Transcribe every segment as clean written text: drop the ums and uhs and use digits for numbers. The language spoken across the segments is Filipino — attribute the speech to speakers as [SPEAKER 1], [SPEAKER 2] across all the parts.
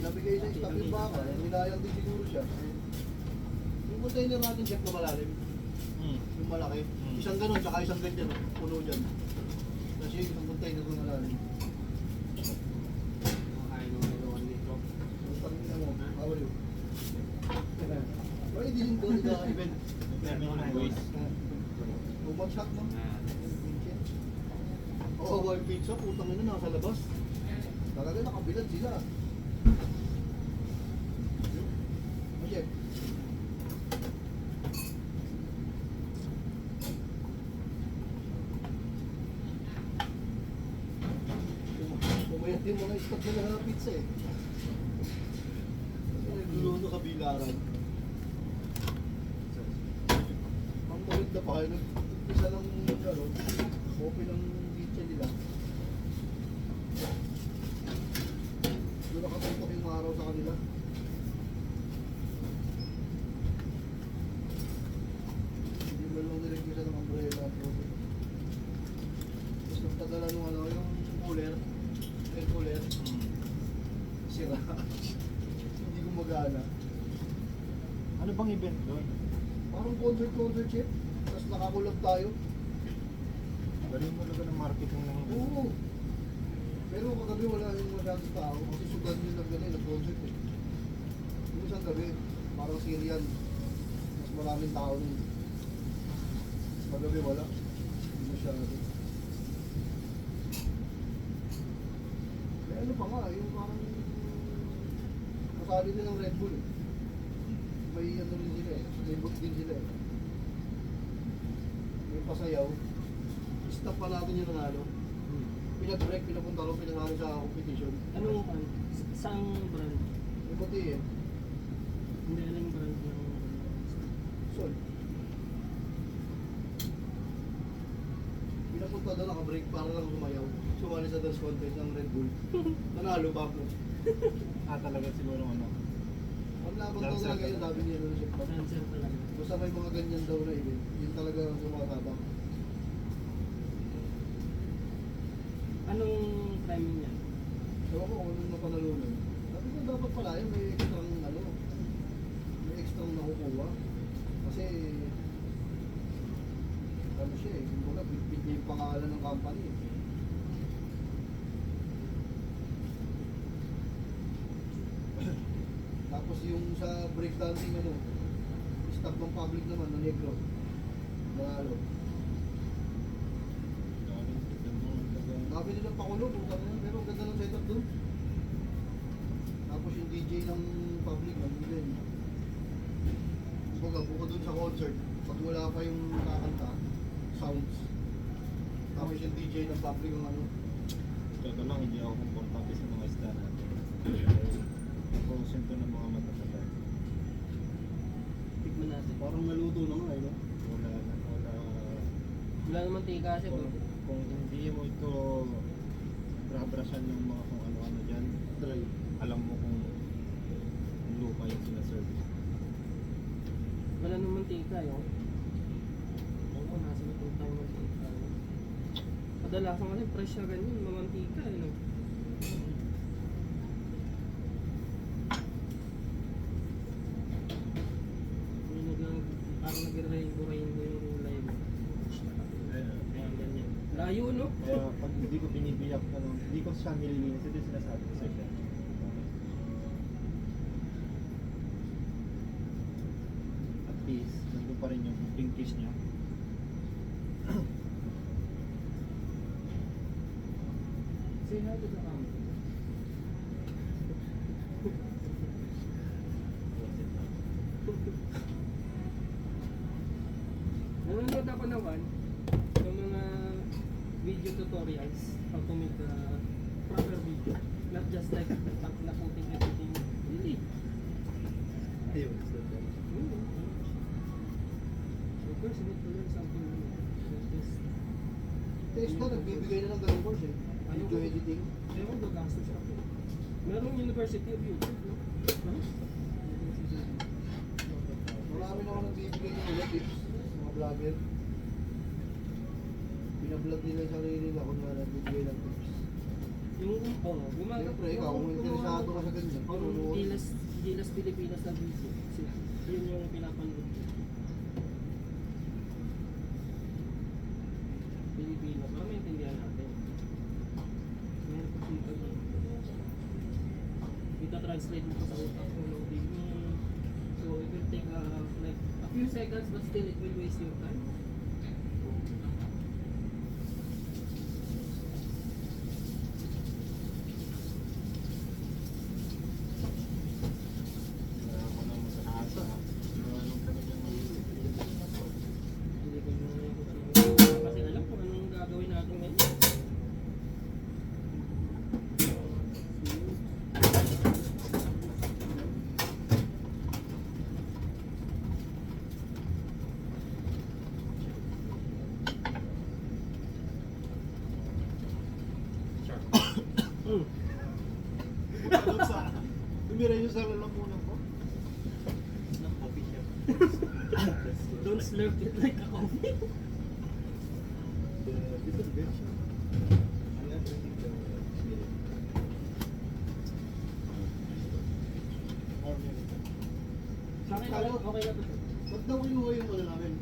[SPEAKER 1] nabigay sa stock yung baka, nilayang din siguro siya. Yung container natin, check na malalim. Yung malaki. Isang ganun, tsaka isang ganyan, puno dyan. Kasi isang container na malalim.
[SPEAKER 2] Makain mo na 1 litro.
[SPEAKER 1] Ang pangina mo, bawal yun. Pwede din doon sa event. Bumagsak mo. Oo, wild pizza, putang ina, nasa labas. Talaga nakabilad sila. Check. Pumayat yung mga stock nila na pizza eh. Nagluluto kabilaran. Ang maganda pa kayo, isa lang open ang pizza nila. Doon nakapuntok yung araw sa kanila. Hindi mo lang nilagyan ng umbrella. Tapos nagpadala nung yung cooler, air cooler. Sira. Hindi gumagana.
[SPEAKER 3] Ano bang event doon?
[SPEAKER 1] Parang concert chip. Tapos nakakulab tayo.
[SPEAKER 3] Galing mo talaga ng marketing ng
[SPEAKER 1] Oo. Pero kagabi wala yung masyadong tao kasi sugan yung nag-concert eh. Yung isang gabi, parang Syrian. Mas maraming tao nun. Kagabi wala. Hindi masyado. May ano pa nga, yung parang kasali din ng Red Bull eh. May ano rin sila eh. May book din sila eh. May pasayaw. Stop pa natin yung nanalo. Pinag-break, pinapunta ko, pinanalo sa competition.
[SPEAKER 2] Anong brand? Saang brand?
[SPEAKER 1] May puti eh.
[SPEAKER 2] Hindi alam yung brand ng...
[SPEAKER 1] Sol. Pinapunta doon, naka-break para lang sumayaw. Sumali sa dance contest ng Red Bull. Nanalo pa ako.
[SPEAKER 3] talaga siguro ano.
[SPEAKER 1] Ang laban daw talaga yun, sabi niya doon siya.
[SPEAKER 2] Dancer talaga.
[SPEAKER 1] Basta may mga ganyan daw na event, yun talaga ang sumasabak.
[SPEAKER 2] Anong timing yan?
[SPEAKER 1] Ewan ko kung anong napanalunan. Sabi ko dapat pala yun, may extrang may extrang nakukuha. Kasi, ano siya eh, kumbaga, bitbit niya yung pangalan ng company eh. Tapos yung sa breakdancing stop ng public naman, na negro. Nanalo. Sabi nilang pakulo, pero ang ganda ng setup doon. Tapos yung DJ ng public, ang din. Bukod doon sa concert, pag wala pa yung kakanta, sounds. Tapos yung DJ ng public ang
[SPEAKER 3] Ito lang, hindi ako komportable sa mga isda natin. Konsinto ng mga matatanda.
[SPEAKER 2] Tignan natin.
[SPEAKER 1] parang naluto na nga no?
[SPEAKER 2] Wala naman tika kasi
[SPEAKER 3] Kung hindi mo ito brabrasan ng mga kung ano-ano dyan,
[SPEAKER 1] Dry.
[SPEAKER 3] alam mo kung lupa yung sinaserve.
[SPEAKER 2] wala naman tika yun. Oo, nasa napunta yung mantika. Kadalasan kasi fresh na ganyan, mamantika no? Parang nag-rainbow yung kulay mo. Kaya ganyan. Layo no?
[SPEAKER 3] Kaya pag hindi ko binibiyak, hindi ko siya nililinis, ito yung sinasabi ko sa siya. At least, nandun pa rin yung pinkish niya.
[SPEAKER 2] Say hi to the camera. Nanonood ako naman sa mga video tutorials how to make a proper video. Not just like na putting everything. Really.
[SPEAKER 1] Ayun.
[SPEAKER 2] Of course, you need to learn something new. Just
[SPEAKER 1] Taste na, nagbibigay na ng ganung course eh. Video editing.
[SPEAKER 2] ewan ko, gastos ako. Merong University of YouTube, no?
[SPEAKER 1] Marami na ako nagbibigay ng mga tips, mga vlogger. Pinablog nila yung sarili nila kung na nagbibigay ng tips. Siyempre, ikaw, kung interesado ka sa ganyan, panunood.
[SPEAKER 2] Gilas Pilipinas na video. Yun yung pinapanood ko. Pilipino, para maintindihan natin. Meron po dito yun. Dito translate mo pa sa utak mo loading mo. So it will take like a few seconds but still it will waste your time.
[SPEAKER 3] Wala ako na masahasa. Anong talagang
[SPEAKER 2] Hindi ko kasi alam kung anong gagawin natin ngayon.
[SPEAKER 3] Tumira yung sa lalamunan ko.
[SPEAKER 2] Don't slurp it like a coffee. Sa akin, okay na to.
[SPEAKER 1] Ba't daw kinuha yung ano namin?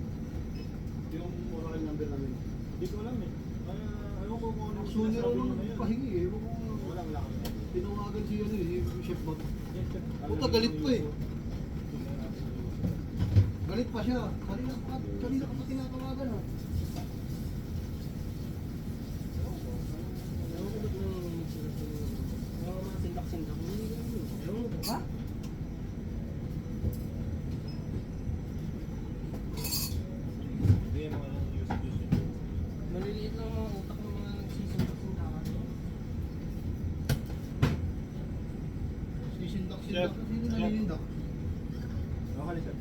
[SPEAKER 1] Yung moral number namin.
[SPEAKER 3] Hindi ko alam eh. Ewan ko kung ano yung
[SPEAKER 1] Sooner
[SPEAKER 3] sinasabi
[SPEAKER 1] nung
[SPEAKER 3] nyo na yun.
[SPEAKER 1] pahingi eh. Ewan ko kung
[SPEAKER 3] Wala kami.
[SPEAKER 1] tinawagan si ano eh, si Chef Bob.
[SPEAKER 3] Yes, sir.
[SPEAKER 1] Puta, galit pa eh. Galit pa siya. Kanina ka pa tinatawagan ha.
[SPEAKER 2] Ewan ko ba't nang mga sindak-sindak. Hindi ko alam. Ewan mo ba?
[SPEAKER 3] Hindi yung mga use.
[SPEAKER 2] Maliliit lang mga utak ng mga nagsisindak-sindakan.
[SPEAKER 1] Sisindak-sindak.
[SPEAKER 3] Chef.
[SPEAKER 1] Sino nalilindak?
[SPEAKER 3] Okay, sir.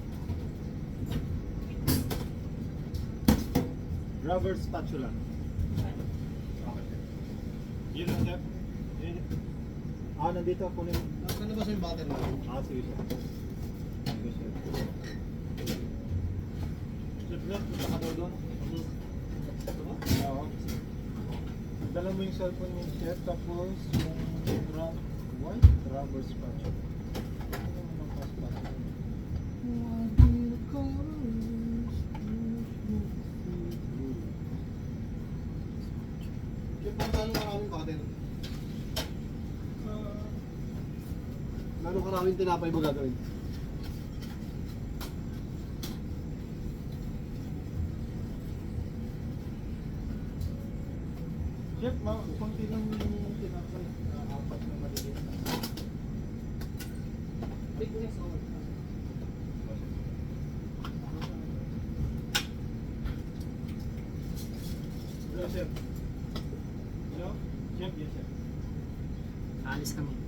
[SPEAKER 3] Rubber spatula. Okay, sir. Yun lang, sir. Yun. Nandito. Kunin.
[SPEAKER 1] Nasaan na ba sa yung butter namin?
[SPEAKER 3] Sige, sir. Sige, sir. Sir, punta ka daw doon. Oo. Dala mo yung cellphone mo, sir, tapos yung rubber spatula. Ano naman ang spatula?
[SPEAKER 1] Chef, paano maraming butter? Gano'ng karaming tinapay mo gagawin?
[SPEAKER 3] Chef, konti lang yung tinapay. Apat na maliliit.
[SPEAKER 2] Bigness or
[SPEAKER 3] Hello, sir. Hello? Chef, yes, sir.
[SPEAKER 2] alis kami.